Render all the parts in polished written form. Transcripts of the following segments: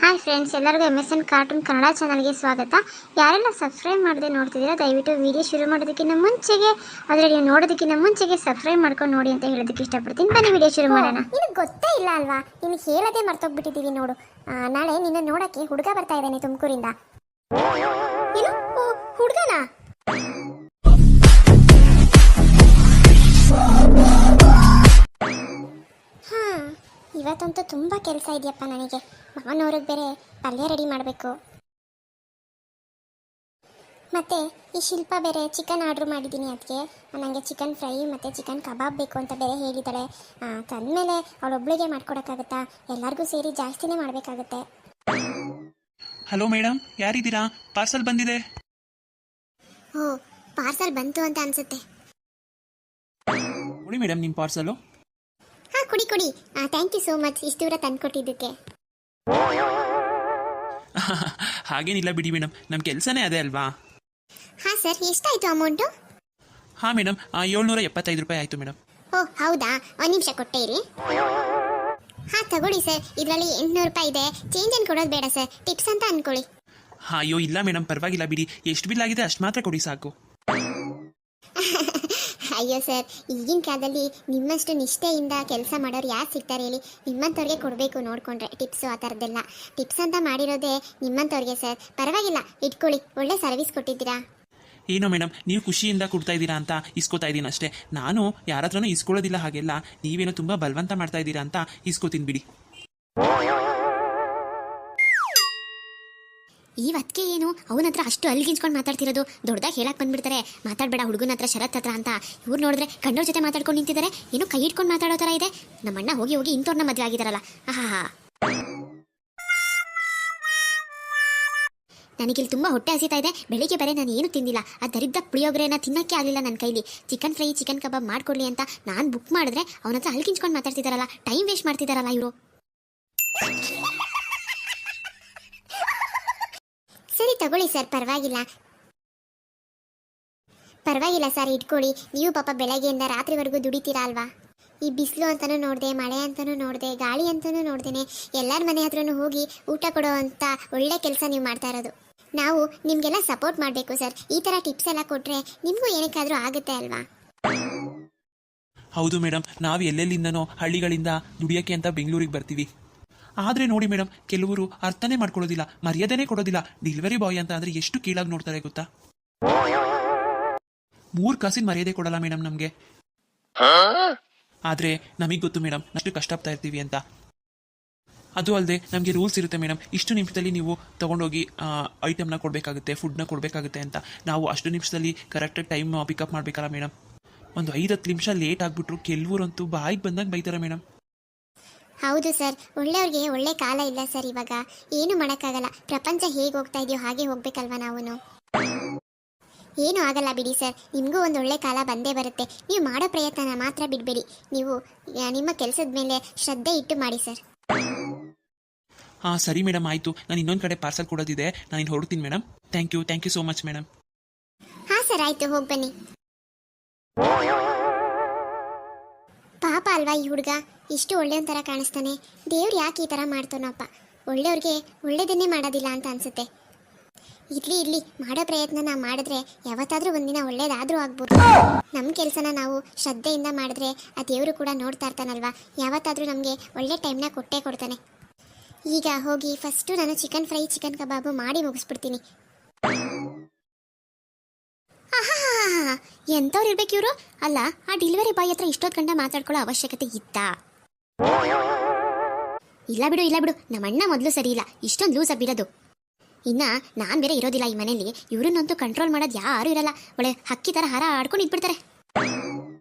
Hi friends, ಎಲ್ಲರಿಗೂ MSN cartoon Kannada ಚಾನಲ್ಗೆ ಸ್ವಾಗತ. ಯಾರೆಲ್ಲ ಸಬ್ಸ್ಕ್ರೈಬ್ ಮಾಡದೆ ನೋಡ್ತಿದ್ದೀರಾ ದಯವಿಟ್ಟು ವಿಡಿಯೋ ಶುರು ಮಾಡೋದಕ್ಕಿಂತ ಮುಂಚೆಗೆ ಅದರಲ್ಲಿ ನೋಡೋದಕ್ಕಿಂತ ಮುಂಚೆಗೆ ಸಬ್ಸ್ಕ್ರೈಬ್ ಮಾಡ್ಕೊಂಡು ನೋಡಿ ಅಂತ ಹೇಳೋದಕ್ಕೆ ಇಷ್ಟಪಡ್ತೀನಿ. ಬನ್ನಿ ವಿಡಿಯೋ ಶುರು ಮಾಡೋಣ. ನಿನಗೆ ಗೊತ್ತೇ ಇಲ್ಲ ಅಲ್ವಾ? ನಿನಗೆ ಹೇಳದೆ ಮರ್ತೋಗ್ಬಿಟ್ಟಿದ್ದೀವಿ ನೋಡು. ನಾಳೆ ನಿನ್ನ ನೋಡಕ್ಕೆ ಹುಡುಗ ಬರ್ತಾ ಇದ್ದಾನೆ ತುಮಕೂರಿಂದ. ಏನು ಹುಡುಗನ? ಇವತ್ತಂತೂ ತುಂಬ ಕೆಲಸ ಇದೆಯಪ್ಪ ನನಗೆ. ಮಾವನವ್ರಿಗೆ ಬೇರೆ ಪಲ್ಯ ರೆಡಿ ಮಾಡಬೇಕು. ಮತ್ತು ಈ ಶಿಲ್ಪ ಬೇರೆ ಚಿಕನ್ ಆರ್ಡ್ರ್ ಮಾಡಿದ್ದೀನಿ. ಅದಕ್ಕೆ ನನಗೆ ಚಿಕನ್ ಫ್ರೈ ಮತ್ತು ಚಿಕನ್ ಕಬಾಬ್ ಬೇಕು ಅಂತ ಬೇರೆ ಹೇಳಿದ್ದಾಳೆ. ತಂದಮೇಲೆ ಅವಳೊಬ್ಳಿಗೆ ಮಾಡ್ಕೊಡೋಕ್ಕಾಗತ್ತಾ? ಎಲ್ಲರಿಗೂ ಸೇರಿ ಜಾಸ್ತಿನೇ ಮಾಡಬೇಕಾಗತ್ತೆ. Hello madam, ಯಾರಿದ್ದೀರಾ? ಪಾರ್ಸಲ್ ಬಂದಿದೆ. ಓ, ಪಾರ್ಸಲ್ ಬಂತು ಅಂತ ಅನ್ಸುತ್ತೆ. ನೋಡಿ ಮೇಡಮ್ ನಿಮ್ಮ ಪಾರ್ಸಲು. ಹಾಂ, ಕುಡಿ ಕುಡಿ. ಥ್ಯಾಂಕ್ ಯು ಸೋ ಮಚ್ ಇಷ್ಟು ದೂರ ತಂದುಕೊಟ್ಟಿದ್ದಕ್ಕೆ. ಹಾಗೇನಿಲ್ಲ ಬಿಡಿ ಮೇಡಮ್, ನಮ್ಮ ಕೆಲಸನೇ ಅದೇ ಅಲ್ವಾ. ಹಾಂ ಸರ್, ಎಷ್ಟಾಯಿತು ಅಮೌಂಟು? ಹಾಂ ಮೇಡಮ್, 775 ರೂಪಾಯಿ ಆಯಿತು ಮೇಡಮ್. ಓ ಹೌದಾ, ಒಂದು ನಿಮಿಷ ಕೊಟ್ಟೆ ಇರಿ. ಹಾಂ ತಗೊಳ್ಳಿ ಸರ್, ಇದರಲ್ಲಿ 800 ರೂಪಾಯಿ ಇದೆ. ಚೇಂಜ್ ಏನು ಕೊಡೋದು ಬೇಡ ಸರ್, ಟಿಪ್ಸ್ ಅಂತ ಅಂದ್ಕೊಳ್ಳಿ. ಹಾಂ, ಅಯ್ಯೋ ಇಲ್ಲ ಮೇಡಮ್, ಪರವಾಗಿಲ್ಲ ಬಿಡಿ. ಎಷ್ಟು ಬಿಲ್ ಆಗಿದೆ ಅಷ್ಟು ಮಾತ್ರ ಕೊಡಿ ಸಾಕು. ಅಯ್ಯೋ ಸರ್, ಈಗಿನ ಕಾಲದಲ್ಲಿ ನಿಮ್ಮಷ್ಟು ನಿಷ್ಠೆಯಿಂದ ಕೆಲಸ ಮಾಡೋರು ಯಾರು ಸಿಗ್ತಾರೆ ಹೇಳಿ? ನಿಮ್ಮಂಥವ್ರಿಗೆ ಕೊಡಬೇಕು ನೋಡಿಕೊಂಡ್ರೆ ಟಿಪ್ಸು ಆ ಥರದ್ದೆಲ್ಲ. ಟಿಪ್ಸ್ ಅಂತ ಮಾಡಿರೋದೇ ನಿಮ್ಮಂಥವ್ರಿಗೆ ಸರ್. ಪರವಾಗಿಲ್ಲ, ಇಟ್ಕೊಳ್ಳಿ, ಒಳ್ಳೆ ಸರ್ವಿಸ್ ಕೊಟ್ಟಿದ್ದೀರಾ. ಏನೋ ಮೇಡಮ್, ನೀವು ಖುಷಿಯಿಂದ ಕೊಡ್ತಾ ಇದ್ದೀರಾ ಅಂತ ಇಸ್ಕೋತಾ ಇದ್ದೀನಿ ಅಷ್ಟೇ. ನಾನು ಯಾರ ಹತ್ರನೂ ಇಸ್ಕೊಳ್ಳೋದಿಲ್ಲ ಹಾಗೆಲ್ಲ. ನೀವೇನೋ ತುಂಬ ಬಲವಂತ ಮಾಡ್ತಾ ಇದ್ದೀರಾ ಅಂತ ಇಸ್ಕೋತೀನಿ ಬಿಡಿ. ಇವತ್ತಿಗೆ ಏನು ಅವನ ಹತ್ರ ಅಷ್ಟು ಅಲ್ಗಿಂಚ್ಕೊಂಡು ಮಾತಾಡ್ತಿರೋದು? ದೊಡ್ಡದಾಗಿ ಹೇಳಕ್ಕೆ ಬಂದ್ಬಿಡ್ತಾರೆ, ಮಾತಾಡಬೇಡ ಹುಡುಗನ ಹತ್ರ, ಶರತ್ ಹತ್ರ ಅಂತ. ಇವ್ರು ನೋಡಿದ್ರೆ ಗಂಡವ್ರ ಜೊತೆ ಮಾತಾಡ್ಕೊಂಡು ನಿಂತಿದ್ದಾರೆ, ಏನೋ ಕೈ ಇಟ್ಕೊಂಡು ಮಾತಾಡೋ ಥರ ಇದೆ. ನಮ್ಮಣ್ಣ ಹೋಗಿ ಹೋಗಿ ಇಂಥವ್ರನ್ನ ಮದುವೆ ಆಗಿದ್ದಾರಲ್ಲ. ಆಹಾ, ನನಗಿಲ್ಲಿ ತುಂಬ ಹೊಟ್ಟೆ ಹಸಿತಾ ಇದೆ. ಬೆಳಿಗ್ಗೆ ಬೇರೆ ನಾನು ಏನು ತಿಂದಿಲ್ಲ. ಆ ದರಿದ್ರ ಪುಳಿಯೋಗರೆನ ತಿನ್ನೋಕ್ಕೆ ಆಗಲಿಲ್ಲ ನನ್ನ ಕೈಲಿ. ಚಿಕನ್ ಫ್ರೈ ಚಿಕನ್ ಕಬಾಬ್ ಮಾಡ್ಕೊಡ್ಲಿ ಅಂತ ನಾನು ಬುಕ್ ಮಾಡಿದ್ರೆ ಅವನ ಹತ್ರ ಅಲ್ಗಿಂಚ್ಕೊಂಡು ಮಾತಾಡ್ತಿದ್ದಾರಲ್ಲ, ಟೈಮ್ ವೇಸ್ಟ್ ಮಾಡ್ತಿದ್ದಾರಲ್ಲ ಇವರು. ಸರಿ ತಗೊಳ್ಳಿ ಸರ್, ಪರವಾಗಿಲ್ಲ ಸರ್, ಇಟ್ಕೊಳ್ಳಿ. ನೀವು ಪಾಪ ಬೆಳಗ್ಗೆಯಿಂದ ರಾತ್ರಿವರೆಗೂ ದುಡಿತೀರಾ ಅಲ್ವಾ? ಈ ಬಿಸಿಲು ಅಂತಲೂ ನೋಡಿದೆ, ಮಳೆ ಅಂತಲೂ ನೋಡಿದೆ, ಗಾಳಿ ಅಂತಲೂ ನೋಡ್ದೇನೆ ಎಲ್ಲರ ಮನೆ ಹತ್ರನೂ ಹೋಗಿ ಊಟ ಕೊಡೋ ಅಂತ ಒಳ್ಳೆ ಕೆಲಸ ನೀವು ಮಾಡ್ತಾ ಇರೋದು. ನಾವು ನಿಮಗೆಲ್ಲ ಸಪೋರ್ಟ್ ಮಾಡಬೇಕು ಸರ್. ಈ ಥರ ಟಿಪ್ಸ್ ಎಲ್ಲ ಕೊಟ್ಟರೆ ನಿಮಗೂ ಏನಕ್ಕಾದರೂ ಆಗುತ್ತೆ ಅಲ್ವಾ? ಹೌದು ಮೇಡಮ್, ನಾವು ಎಲ್ಲೆಲ್ಲಿಂದನೋ ಹಳ್ಳಿಗಳಿಂದ ದುಡಿಯೋಕ್ಕೆ ಅಂತ ಬೆಂಗಳೂರಿಗೆ ಬರ್ತೀವಿ. ಆದರೆ ನೋಡಿ ಮೇಡಮ್, ಕೆಲವರು ಅರ್ಥನೇ ಮಾಡ್ಕೊಳ್ಳೋದಿಲ್ಲ, ಮರ್ಯಾದೆನೇ ಕೊಡೋದಿಲ್ಲ. ಡೆಲಿವರಿ ಬಾಯ್ ಅಂತ ಅಂದರೆ ಎಷ್ಟು ಕೀಳಾಗಿ ನೋಡ್ತಾರೆ ಗೊತ್ತಾ? 3 ಕಾಸಿನ ಮರ್ಯಾದೆ ಕೊಡಲ್ಲ ಮೇಡಮ್ ನಮಗೆ. ಆದರೆ ನಮಗೆ ಗೊತ್ತು ಮೇಡಮ್, ಅಷ್ಟು ಕಷ್ಟಪಡ್ತಾ ಇರ್ತೀವಿ ಅಂತ. ಅದು ಅಲ್ಲದೆ ನಮಗೆ ರೂಲ್ಸ್ ಇರುತ್ತೆ ಮೇಡಮ್. ಇಷ್ಟು ನಿಮಿಷದಲ್ಲಿ ನೀವು ತೊಗೊಂಡೋಗಿ ಐಟಮ್ನ ಕೊಡಬೇಕಾಗುತ್ತೆ, ಫುಡ್ನ ಕೊಡಬೇಕಾಗುತ್ತೆ ಅಂತ. ನಾವು ಅಷ್ಟು ನಿಮಿಷದಲ್ಲಿ ಕರೆಕ್ಟಾಗಿ ಟೈಮ್ ಪಿಕಪ್ ಮಾಡಬೇಕಲ್ಲ ಮೇಡಮ್. ಒಂದು 5-10 ನಿಮಿಷ ಲೇಟ್ ಆಗಿಬಿಟ್ರು ಕೆಲವರಂತೂ ಬಾಯಿಗೆ ಬಂದಾಗ ಬೈತಾರೆ ಮೇಡಮ್. ಹೌದು ಸರ್, ಒಳ್ಳೆಯವ್ರಿಗೆ ಒಳ್ಳೆ ಕಾಲ ಇಲ್ಲ ಸರ್ ಇವಾಗ. ಏನು ಮಾಡೋಕ್ಕಾಗಲ್ಲ. ಪ್ರಪಂಚ ಹೇಗೆ ಹೋಗ್ತಾ ಇದೆಯೋ ಹಾಗೆ ಹೋಗ್ಬೇಕಲ್ವ ನಾವು. ಏನೂ ಆಗಲ್ಲ ಬಿಡಿ ಸರ್, ನಿಮಗೂ ಒಂದು ಒಳ್ಳೆ ಕಾಲ ಬಂದೇ ಬರುತ್ತೆ. ನೀವು ಮಾಡೋ ಪ್ರಯತ್ನ ಮಾತ್ರ ಬಿಡಬೇಡಿ. ನೀವು ನಿಮ್ಮ ಕೆಲಸದ ಮೇಲೆ ಶ್ರದ್ಧೆ ಇಟ್ಟು ಮಾಡಿ ಸರ್. ಹಾಂ ಸರಿ ಮೇಡಮ್, ಆಯಿತು. ನಾನು ಇನ್ನೊಂದು ಕಡೆ ಪಾರ್ಸಲ್ ಕೊಡೋದಿದೆ, ನಾನು ಇನ್ನು ಹೊರಡ್ತೀನಿ madam. Thank you so much madam. ಹಾಂ ಸರ್, ಆಯಿತು, ಹೋಗಿ ಬನ್ನಿ. ಪಾಪ ಅಲ್ವಾ ಈ ಹುಡುಗ, ಇಷ್ಟು ಒಳ್ಳೆಯ ಥರ ಕಾಣಿಸ್ತಾನೆ. ದೇವ್ರು ಯಾಕೆ ಈ ಥರ ಮಾಡ್ತಾನಪ್ಪ? ಒಳ್ಳೆಯವ್ರಿಗೆ ಒಳ್ಳೇದನ್ನೇ ಮಾಡೋದಿಲ್ಲ ಅಂತ ಅನಿಸುತ್ತೆ. ಇರ್ಲಿ, ಮಾಡೋ ಪ್ರಯತ್ನ ನಾವು ಮಾಡಿದ್ರೆ ಯಾವತ್ತಾದರೂ ಒಂದಿನ ಒಳ್ಳೇದಾದರೂ ಆಗ್ಬೋದು. ನಮ್ಮ ಕೆಲಸನ ನಾವು ಶ್ರದ್ಧೆಯಿಂದ ಮಾಡಿದ್ರೆ ಆ ದೇವರು ಕೂಡ ನೋಡ್ತಾ ಇರ್ತಾನಲ್ವಾ, ಯಾವತ್ತಾದರೂ ನಮಗೆ ಒಳ್ಳೆ ಟೈಮ್ನ ಕೊಟ್ಟೇ ಕೊಡ್ತಾನೆ. ಈಗ ಹೋಗಿ ಫಸ್ಟು ನಾನು ಚಿಕನ್ ಫ್ರೈ ಚಿಕನ್ ಕಬಾಬು ಮಾಡಿ ಮುಗಿಸ್ಬಿಡ್ತೀನಿ. ಎಂಥವ್ರು ಇರ್ಬೇಕು ಇವರು? ಅಲ್ಲ, ಆ ಡೆಲಿವರಿ ಬಾಯ್ ಹತ್ರ ಇಷ್ಟೊತ್ತು ಗಂಟೆ ಮಾತಾಡ್ಕೊಳ್ಳೋ ಅವಶ್ಯಕತೆ ಇತ್ತಾ? ಇಲ್ಲ ಬಿಡು, ನಮ್ಮ ಅಣ್ಣ ಮೊದಲು ಸರಿ ಇಲ್ಲ, ಇಷ್ಟೊಂದು ಲೂಸ್ ಆಗಿರೋದು. ಇನ್ನು ನಾನು ಬೇರೆ ಇರೋದಿಲ್ಲ ಈ ಮನೇಲಿ. ಇವ್ರನ್ನಂತೂ ಕಂಟ್ರೋಲ್ ಮಾಡೋದು ಯಾರೂ ಇರಲ್ಲ. ಒಳ್ಳೆ ಹಕ್ಕಿ ಥರ ಹಾರ ಆಡ್ಕೊಂಡು ಇಟ್ಬಿಡ್ತಾರೆ.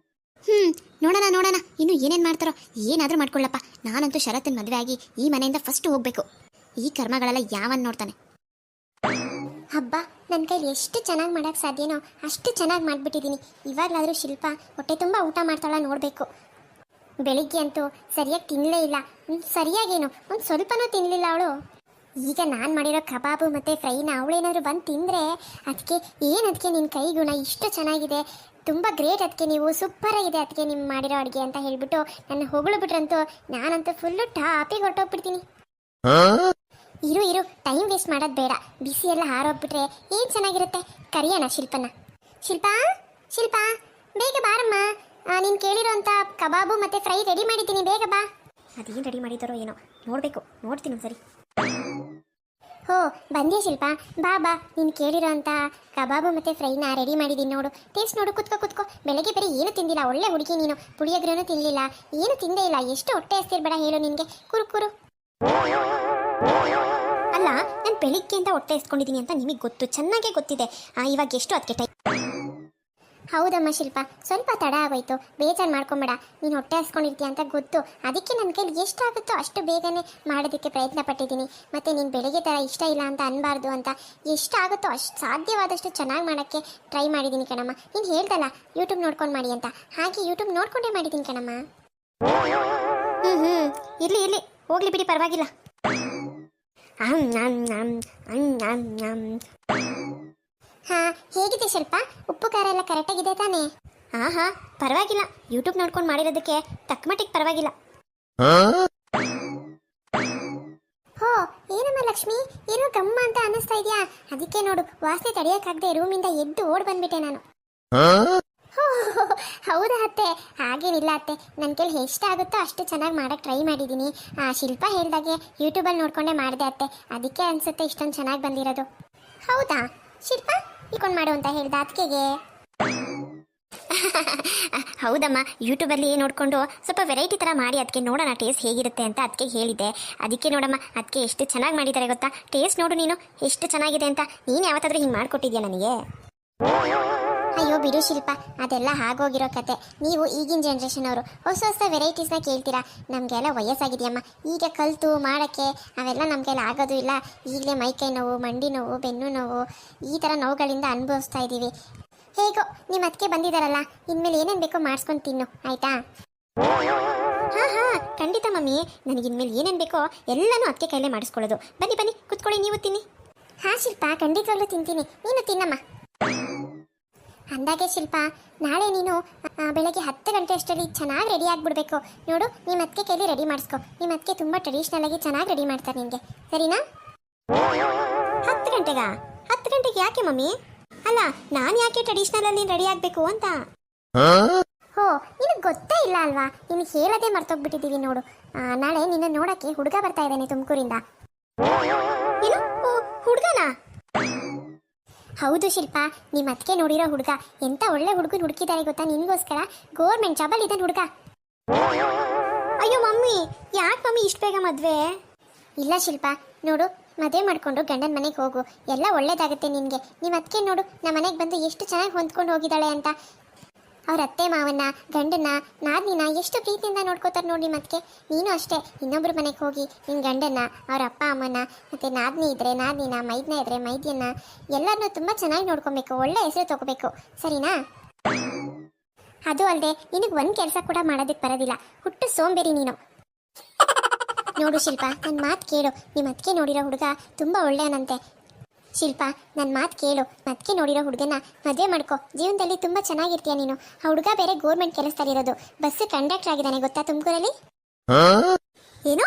ನೋಡೋಣ ಇನ್ನು ಏನೇನು ಮಾಡ್ತಾರೋ. ಏನಾದರೂ ಮಾಡ್ಕೊಳ್ಳಪ್ಪ. ನಾನಂತೂ ಶರತ್ತನ ಮದುವೆ ಆಗಿ ಈ ಮನೆಯಿಂದ ಫಸ್ಟ್ ಹೋಗಬೇಕು. ಈ ಕರ್ಮಗಳೆಲ್ಲ ಯಾವನ್ ನೋಡ್ತಾನೆ? ಹಬ್ಬ, ನನ್ನ ಕೈಲಿ ಎಷ್ಟು ಚೆನ್ನಾಗಿ ಮಾಡೋಕ್ಕೆ ಸಾಧ್ಯನೋ ಅಷ್ಟು ಚೆನ್ನಾಗಿ ಮಾಡಿಬಿಟ್ಟಿದ್ದೀನಿ. ಇವಾಗಲಾದರೂ ಶಿಲ್ಪ ಹೊಟ್ಟೆ ತುಂಬ ಊಟ ಮಾಡ್ತಾಳ ನೋಡಬೇಕು. ಬೆಳಿಗ್ಗೆ ಅಂತೂ ಸರಿಯಾಗಿ ತಿನ್ನಲೇ ಇಲ್ಲ. ಸರಿಯಾಗೇನು ಒಂದು ಸ್ವಲ್ಪನೂ ತಿನ್ನಲಿಲ್ಲ ಅವಳು. ಈಗ ನಾನು ಮಾಡಿರೋ ಕಬಾಬು ಮತ್ತು ಫ್ರೈನ ಅವಳೇನಾದರೂ ಬಂದು ತಿಂದರೆ ಅದಕ್ಕೆ ನಿನ್ನ ಕೈ ಗುಣ ಇಷ್ಟು ಚೆನ್ನಾಗಿದೆ, ತುಂಬ ಗ್ರೇಟ್, ಅದಕ್ಕೆ ನೀವು ಸೂಪರಾಗಿದೆ, ಅದಕ್ಕೆ ನಿಮ್ಮ ಮಾಡಿರೋ ಅಡುಗೆ ಅಂತ ಹೇಳಿಬಿಟ್ಟು ನನ್ನ ಹೊಗಳು ಬಿಟ್ರಂತೂ ನಾನಂತೂ ಫುಲ್ಲು ಟಾಪಿಗೆ ಹೊರಟೋಗ್ಬಿಡ್ತೀನಿ. ಇರು ಇರು, ಟೈಮ್ ವೇಸ್ಟ್ ಮಾಡೋದು ಬೇಡ. ಬಿಸಿ ಎಲ್ಲ ಹಾರೋಗ್ಬಿಟ್ರೆ ಏನು ಚೆನ್ನಾಗಿರುತ್ತೆ. ಕರಿಯೋಣ ಶಿಲ್ಪನ. ಶಿಲ್ಪಾ ಶಿಲ್ಪಾ, ಬೇಗ ಬಾರಮ್ಮ. ನೀನು ಕೇಳಿರೋಂಥ ಕಬಾಬು ಮತ್ತು ಫ್ರೈ ರೆಡಿ ಮಾಡಿದ್ದೀನಿ, ಬೇಗ ಬಾ. ಅದೇನು ರೆಡಿ ಮಾಡಿದಾರೋ ಏನೋ, ನೋಡಬೇಕು, ನೋಡ್ತೀನಿ ಸರಿ. ಹೋ ಬಂದೆ ಶಿಲ್ಪ, ಬಾ ಬಾ. ನೀನು ಕೇಳಿರೋಂಥ ಕಬಾಬು ಮತ್ತು ಫ್ರೈನ ರೆಡಿ ಮಾಡಿದ್ದೀನಿ ನೋಡು. ಟೇಸ್ಟ್ ನೋಡು, ಕುತ್ಕೋ. ಬೆಳಗ್ಗೆ ಬೇರೆ ಏನು ತಿಂದಿಲ್ಲ, ಒಳ್ಳೆ ಹುಡುಗಿ ನೀನು. ಪುಳಿಯೋಗರೆನೂ ತಿನ್ನಲಿಲ್ಲ, ಏನು ತಿಂದೇ ಇಲ್ಲ. ಎಷ್ಟು ಹೊಟ್ಟೆ ಹಸ್ತಿರ್ಬೇಡ ಹೇಳು ನಿನಗೆ. ಕುರು. ಅಲ್ಲ, ನಾನು ಬೆಳಿಗ್ಗೆ ಅಂತ ಹೊಟ್ಟೆ ಹಸ್ಕೊಂಡಿದ್ದೀನಿ ಅಂತ ನಿಮಗೆ ಗೊತ್ತು, ಚೆನ್ನಾಗೇ ಗೊತ್ತಿದೆ. ಇವಾಗ ಎಷ್ಟು ಅದಕ್ಕೆ ಟೈಮ್? ಹೌದಮ್ಮ ಶಿಲ್ಪ, ಸ್ವಲ್ಪ ತಡ ಆಗೋಯ್ತು, ಬೇಜಾರು ಮಾಡ್ಕೊಂಬೇಡ. ನೀನು ಹೊಟ್ಟೆ ಹಸ್ಕೊಂಡಿರ್ತೀಯ ಅಂತ ಗೊತ್ತು, ಅದಕ್ಕೆ ನನ್ನ ಕೈಲಿ ಎಷ್ಟಾಗುತ್ತೋ ಅಷ್ಟು ಬೇಗನೆ ಮಾಡೋದಕ್ಕೆ ಪ್ರಯತ್ನ ಪಟ್ಟಿದ್ದೀನಿ. ಮತ್ತು ನೀನು ಬೆಳಗ್ಗೆ ಥರ ಇಷ್ಟ ಇಲ್ಲ ಅಂತ ಅನ್ಬಾರ್ದು ಅಂತ ಎಷ್ಟಾಗುತ್ತೋ ಅಷ್ಟು ಸಾಧ್ಯವಾದಷ್ಟು ಚೆನ್ನಾಗಿ ಮಾಡೋಕ್ಕೆ ಟ್ರೈ ಮಾಡಿದ್ದೀನಿ ಕಣಮ್ಮ. ನೀನು ಹೇಳ್ದಲ್ಲ ಯೂಟ್ಯೂಬ್ ನೋಡ್ಕೊಂಡು ಮಾಡಿ ಅಂತ, ಹಾಗೆ ಯೂಟ್ಯೂಬ್ ನೋಡ್ಕೊಂಡೇ ಮಾಡಿದ್ದೀನಿ ಕಣಮ್ಮ. ಇರಲಿ ಹೋಗ್ಲಿ ಬಿಡಿ, ಪರವಾಗಿಲ್ಲ. ಹಾಂ, ಹೇಗಿದೆ ಶಿಲ್ಪ? ಉಪ್ಪು ಖಾರ ಎಲ್ಲ ಕರೆಕ್ಟಾಗಿದೆ ತಾನೇ? ಹಾಂ, ಪರವಾಗಿಲ್ಲ. ಯೂಟ್ಯೂಬ್ ನೋಡ್ಕೊಂಡು ಮಾಡಿರೋದಕ್ಕೆ ತಕ್ಕಮಟ್ಟಿಗೆ ಪರವಾಗಿಲ್ಲ. ಹೋ, ಏನಮ್ಮ ಲಕ್ಷ್ಮಿ, ಏನೋ ಗಮ್ಮ ಅಂತ ಅನ್ನಿಸ್ತಾ ಇದೆಯಾ? ಅದಕ್ಕೆ ನೋಡು, ವಾಸನೆ ತಡೆಯೋಕ್ಕಾಗದೆ ರೂಮಿಂದ ಎದ್ದು ಓಡ್ ಬಂದ್ಬಿಟ್ಟೆ ನಾನು. ಹೋ, ಹೌದಾ ಅತ್ತೆ? ಹಾಗೇನಿಲ್ಲ ಅತ್ತೆ, ನನ್ನ ಕೈಲಿ ಎಷ್ಟಾಗುತ್ತೋ ಅಷ್ಟು ಚೆನ್ನಾಗಿ ಮಾಡೋಕ್ಕೆ ಟ್ರೈ ಮಾಡಿದ್ದೀನಿ. ಶಿಲ್ಪ ಹೇಳ್ದಾಗೆ ಯೂಟ್ಯೂಬಲ್ಲಿ ನೋಡ್ಕೊಂಡೇ ಮಾಡಿದೆ ಅತ್ತೆ, ಅದಕ್ಕೆ ಅನಿಸುತ್ತೆ ಇಷ್ಟೊಂದು ಚೆನ್ನಾಗಿ ಬಂದಿರೋದು. ಹೌದಾ ಶಿಲ್ಪ, ಇಟ್ಕೊಂಡು ಮಾಡು ಅಂತ ಹೇಳ್ದ ಅದಕ್ಕೆಗೆ? ಹೌದಮ್ಮ, ಯೂಟ್ಯೂಬಲ್ಲಿ ನೋಡಿಕೊಂಡು ಸ್ವಲ್ಪ ವೆರೈಟಿ ಥರ ಮಾಡಿ ಅದಕ್ಕೆ ನೋಡೋಣ ಟೇಸ್ಟ್ ಹೇಗಿರುತ್ತೆ ಅಂತ ಅದಕ್ಕೆ ಹೇಳಿದ್ದೆ. ಅದಕ್ಕೆ ನೋಡಮ್ಮ, ಅದಕ್ಕೆ ಎಷ್ಟು ಚೆನ್ನಾಗಿ ಮಾಡಿದ್ದಾರೆ ಗೊತ್ತಾ? ಟೇಸ್ಟ್ ನೋಡು ನೀನು ಎಷ್ಟು ಚೆನ್ನಾಗಿದೆ ಅಂತ. ನೀನು ಯಾವತ್ತಾದ್ರೂ ಹಿಂಗೆ ಮಾಡಿಕೊಟ್ಟಿದ್ಯಾ ನನಗೆ? ಅಯ್ಯೋ ಬಿಡು ಶಿಲ್ಪ, ಅದೆಲ್ಲ ಆಗೋಗಿರೋ ಕತೆ. ನೀವು ಈಗಿನ ಜನ್ರೇಷನ್ ಅವರು ಹೊಸ ವೆರೈಟೀಸ್ನ ಕೇಳ್ತೀರಾ. ನಮಗೆಲ್ಲ ವಯಸ್ಸಾಗಿದೆಯಮ್ಮ, ಈಗ ಕಲಿತು ಮಾಡೋಕ್ಕೆ ಅವೆಲ್ಲ ನಮ್ಮ ಕೈಲಿ ಆಗೋದು ಇಲ್ಲ. ಈಗಲೇ ಮೈಕೈ ನೋವು, ಮಂಡಿ ನೋವು, ಬೆನ್ನು ನೋವು, ಈ ಥರ ನೋವುಗಳಿಂದ ಅನುಭವಿಸ್ತಾ ಇದ್ದೀವಿ. ಹೇಗೋ ನಿಮ್ಮ ಅದಕ್ಕೆ ಬಂದಿದ್ದಾರಲ್ಲ, ಇನ್ಮೇಲೆ ಏನೇನು ಬೇಕೋ ಮಾಡಿಸ್ಕೊಂಡು ತಿನ್ನು, ಆಯಿತಾ? ಹಾಂ, ಖಂಡಿತ ಮಮ್ಮಿ. ನನಗಿನ್ಮೇಲೆ ಏನೇನು ಬೇಕೋ ಎಲ್ಲನೂ ಅದಕ್ಕೆ ಕೈಲೇ ಮಾಡಿಸ್ಕೊಳ್ಳೋದು. ಬನ್ನಿ ಕುತ್ಕೊಳ್ಳಿ, ನೀವು ತಿನ್ನಿ. ಹಾಂ ಶಿಲ್ಪ, ಖಂಡಿತವಾಗ್ಲೂ ತಿಂತೀನಿ, ನೀನು ತಿನ್ನಮ್ಮ. ಅಂದಾಗೆ ಶಿಲ್ಪ, ನಾಳೆ ನೀನು ಬೆಳಗ್ಗೆ 10 ಗಂಟೆ ಅಷ್ಟರಲ್ಲಿ ಚೆನ್ನಾಗಿ ರೆಡಿ ಆಗಿಬಿಡ್ಬೇಕು. ನೋಡು, ನಿಮ್ಮ ಅತ್ತಿಗೆ ಕೈಲಿ ರೆಡಿ ಮಾಡಿಸ್ಕೊ. ನಿಮ್ಮ ಅತ್ತಿಗೆ ತುಂಬ ಟ್ರೆಡಿಷ್ನಲ್ ಆಗಿ ಚೆನ್ನಾಗಿ ರೆಡಿ ಮಾಡ್ತಾರೆ ನಿನಗೆ, ಸರಿನಾ? 10 ಗಂಟೆಗಾ? 10 ಗಂಟೆಗೆ ಯಾಕೆ ಮಮ್ಮಿ? ಅಲ್ಲ, ನಾನು ಯಾಕೆ ಟ್ರೆಡಿಷ್ನಲಲ್ಲಿ ರೆಡಿ ಆಗಬೇಕು ಅಂತ? ಹೋ, ನಿನಗೆ ಗೊತ್ತೇ ಇಲ್ಲ ಅಲ್ವಾ? ನಿನಗೆ ಹೇಳೋದೇ ಮರ್ತೋಗ್ಬಿಟ್ಟಿದ್ದೀವಿ ನೋಡು. ನಾಳೆ ನಿನ್ನ ನೋಡೋಕ್ಕೆ ಹುಡುಗ ಬರ್ತಾ ಇದ್ದಾನೆ ತುಮಕೂರಿಂದ. ಏನು, ಹುಡುಗನಾ? ಹೌದು ಶಿಲ್ಪ, ನಿಮ್ಮ ಅತ್ತಿಗೆ ನೋಡಿರೋ ಹುಡುಗ ಎಂತ ಒಳ್ಳೆ ಹುಡುಗನ ಹುಡುಕಿದ್ದಾರೆ ಗೊತ್ತಾ ನಿನಗೋಸ್ಕರ. ಗೌರ್ಮೆಂಟ್ ಜಾಬಲ್ಲಿ ಇದ್ದಾನೆ ಹುಡುಗ. ಅಯ್ಯೋ ಮಮ್ಮಿ, ಯಾಕೆ ಮಮ್ಮಿ ಇಷ್ಟು ಬೇಗ ಮದುವೆ? ಇಲ್ಲ ಶಿಲ್ಪ, ನೋಡು, ಮದುವೆ ಮಾಡಿಕೊಂಡು ಗಂಡನ ಮನೆಗೆ ಹೋಗು, ಎಲ್ಲ ಒಳ್ಳೇದಾಗುತ್ತೆ ನಿನಗೆ. ನಿಮ್ಮ ಅತ್ತಿಗೆ ನೋಡು, ನಮ್ಮ ಮನೆಗೆ ಬಂದು ಎಷ್ಟು ಚೆನ್ನಾಗಿ ಹೊಂದ್ಕೊಂಡು ಹೋಗಿದ್ದಾಳೆ ಅಂತ. ಅವ್ರ ಅತ್ತೆ ಮಾವನ್ನ, ಗಂಡನ, ನಾದಿನ ಎಷ್ಟು ಪ್ರೀತಿಯಿಂದ ನೋಡ್ಕೋತಾರೆ ನೋಡಿ ಮತ್ತೆ. ನೀನು ಅಷ್ಟೇ, ಇನ್ನೊಬ್ರು ಮನೆಗೆ ಹೋಗಿ ನಿನ್ನ ಗಂಡನ, ಅವ್ರ ಅಪ್ಪ ಅಮ್ಮನ, ಮತ್ತು ನಾದಿನಿ ಇದ್ದರೆ ನಾದಿನ, ಮೈದ್ನ ಇದ್ದರೆ ಮೈದ್ಯನ್ನ, ಎಲ್ಲರನ್ನೂ ತುಂಬ ಚೆನ್ನಾಗಿ ನೋಡ್ಕೊಬೇಕು, ಒಳ್ಳೆ ಹೆಸರು ತಗೋಬೇಕು, ಸರಿನಾ? ಅದು ಅಲ್ಲದೆ ನಿನಗೆ ಒಂದು ಕೆಲಸ ಕೂಡ ಮಾಡೋದಕ್ಕೆ ಬರೋದಿಲ್ಲ, ಹುಟ್ಟು ಸೋಂಬೇರಿ ನೀನು. ನೋಡು ಶಿಲ್ಪ, ನನ್ನ ಮಾತು ಕೇಳು. ನಿಮ್ಮ ಅತ್ತಿಗೆ ನೋಡಿರೋ ಹುಡುಗ ತುಂಬ ಒಳ್ಳೆಯವನಂತೆ. ಶಿಲ್ಪ, ನನ್ನ ಮಾತು ಕೇಳು. ಮತ್ಕೆ ನೋಡಿರೋ ಹುಡುಗನ ಮದುವೆ ಮಾಡ್ಕೊ, ಜೀವನದಲ್ಲಿ ತುಂಬ ಚೆನ್ನಾಗಿರ್ತೀಯ ನೀನು. ಆ ಹುಡುಗ ಬೇರೆ ಗೌರ್ಮೆಂಟ್ ಕೆಲಸದಲ್ಲಿರೋದು, ಬಸ್ ಕಂಡಕ್ಟರ್ ಆಗಿದ್ದಾನೆ ಗೊತ್ತಾ ತುಮಕೂರಲ್ಲಿ? ಏನು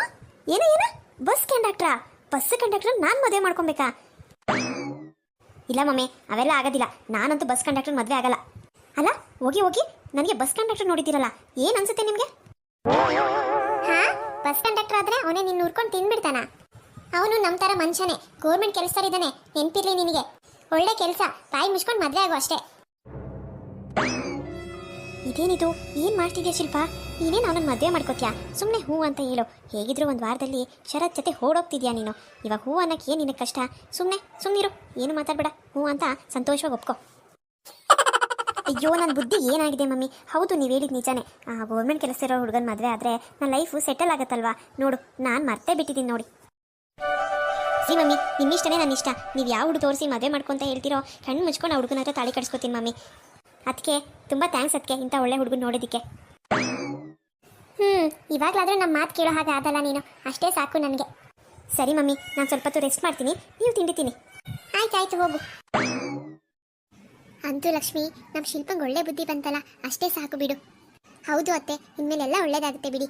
ಏನು ಏನು ಬಸ್ ಕಂಡಕ್ಟ್ರಾ? ಬಸ್ ಕಂಡಕ್ಟರ್ ನಾನು ಮದುವೆ ಮಾಡ್ಕೊಬೇಕಾ? ಇಲ್ಲ ಮಮ್ಮಿ, ಅವೆಲ್ಲ ಆಗೋದಿಲ್ಲ. ನಾನಂತೂ ಬಸ್ ಕಂಡಕ್ಟರ್ ಮದುವೆ ಆಗಲ್ಲ. ಅಲ್ಲ, ಹೋಗಿ ನನಗೆ ಬಸ್ ಕಂಡಕ್ಟರ್ ನೋಡಿದ್ದೀರಲ್ಲ, ಏನು ಅನ್ಸುತ್ತೆ ನಿಮಗೆ? ಹಾ, ಬಸ್ ಕಂಡಕ್ಟರ್ ಆದರೆ ಅವನೇ ನಿನ್ನ ಉರ್ಕೊಂಡು ತಿಂದ್ಬಿಡ್ತಾನ? ಅವನು ನಮ್ಮ ಥರ ಮನುಷ್ಯನೇ, ಗೌರ್ಮೆಂಟ್ ಕೆಲಸದಲ್ಲಿದ್ದಾನೆ, ನೆನಪಿರ್ಲಿ ನಿನಗೆ. ಒಳ್ಳೆ ಕೆಲಸ, ಬಾಯಿ ಮುಚ್ಕೊಂಡು ಮದುವೆ ಆಗು ಅಷ್ಟೇ. ಇದೇನಿದು, ಏನು ಮಾಡ್ತಿದ್ಯಾ ಶಿಲ್ಪ? ನೀನೇನು ಅವನನ್ನು ಮದುವೆ ಮಾಡ್ಕೋತೀಯಾ? ಸುಮ್ಮನೆ ಹೂ ಅಂತ ಹೇಳು. ಹೇಗಿದ್ರು ಒಂದು ವಾರದಲ್ಲಿ ಶರತ್ ಜೊತೆ ಓಡೋಗ್ತಿದ್ಯಾ ನೀನು. ಇವಾಗ ಹೂ ಅನ್ನೋಕ್ಕೆ ಏನು ನಿನಗೆ ಕಷ್ಟ? ಸುಮ್ಮನಿರು, ಏನು ಮಾತಾಡಬೇಡ, ಹೂ ಅಂತ ಸಂತೋಷವಾಗಿ ಒಪ್ಕೊ. ಅಯ್ಯೋ, ನನ್ನ ಬುದ್ಧಿ ಏನಾಗಿದೆ ಮಮ್ಮಿ. ಹೌದು, ನೀವು ಹೇಳಿದ ನಿಜಾನೇ. ಗೌರ್ಮೆಂಟ್ ಕೆಲಸ ಇರೋ ಹುಡುಗನ ಮದುವೆ ಆದರೆ ನನ್ನ ಲೈಫು ಸೆಟಲ್ ಆಗುತ್ತಲ್ವಾ? ನೋಡು, ನಾನು ಮರ್ತೇ ಬಿಟ್ಟಿದ್ದೀನಿ ನೋಡಿ. ಸಿ ಮಮ್ಮಿ, ನಿಮ್ಮಿಷ್ಟನೇ ನನ್ನ ಇಷ್ಟ. ನೀವು ಯಾವ ಹುಡುಗ ತೋರಿಸಿ ಮದುವೆ ಮಾಡ್ಕೊಂತ ಹೇಳ್ತಿರೋ, ಕಣ್ಣು ಮುಚ್ಕೊಂಡು ಆ ಹುಡುಗನ ಹತ್ರ ತಾಳಿ ಕಟ್ಸ್ಕೊತೀನಿ ಮಮ್ಮಿ. ಅದಕ್ಕೆ ತುಂಬ ಥ್ಯಾಂಕ್ಸ್. ಅದಕ್ಕೆ ಇಂಥ ಒಳ್ಳೆ ಹುಡುಗನ ನೋಡೋದಕ್ಕೆ. ಇವಾಗಲಾದರೂ ನಮ್ಮ ಮಾತು ಕೇಳೋ ಹಾಗೆ ಆದಲ್ಲ ನೀನು, ಅಷ್ಟೇ ಸಾಕು ನನಗೆ. ಸರಿ ಮಮ್ಮಿ, ನಾನು ಸ್ವಲ್ಪ ಹೊತ್ತು ರೆಸ್ಟ್ ಮಾಡ್ತೀನಿ, ನೀವು ತಿಂಡಿತೀನಿ. ಆಯ್ತಾಯ್ತು, ಹೋಗು. ಅಂತೂ ಲಕ್ಷ್ಮಿ, ನಮ್ಮ ಶಿಲ್ಪಂಗೆ ಒಳ್ಳೆ ಬುದ್ಧಿ ಬಂತಲ್ಲ, ಅಷ್ಟೇ ಸಾಕು ಬಿಡು. ಹೌದು ಅತ್ತೆ, ಇನ್ಮೇಲೆಲ್ಲ ಒಳ್ಳೇದಾಗುತ್ತೆ ಬಿಡಿ.